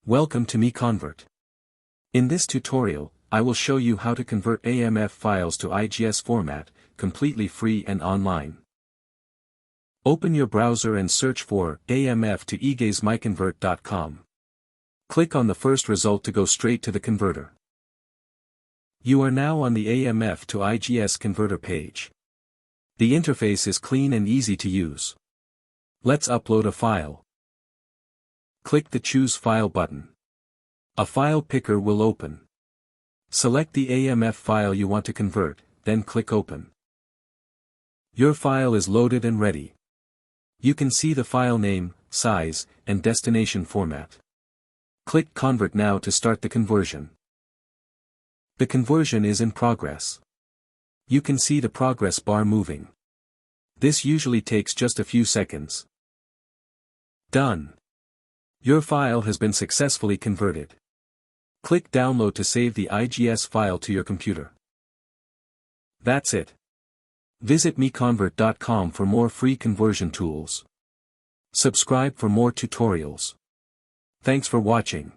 Welcome to MiConvert. In this tutorial, I will show you how to convert AMF files to IGES format, completely free and online. Open your browser and search for AMF to IGES MiConvert.com. Click on the first result to go straight to the converter. You are now on the AMF to IGES converter page. The interface is clean and easy to use. Let's upload a file. Click the Choose File button. A file picker will open. Select the AMF file you want to convert, then click Open. Your file is loaded and ready. You can see the file name, size, and destination format. Click Convert now to start the conversion. The conversion is in progress. You can see the progress bar moving. This usually takes just a few seconds. Done. Your file has been successfully converted. Click Download to save the IGES file to your computer. That's it. Visit MiConvert.com for more free conversion tools. Subscribe for more tutorials. Thanks for watching.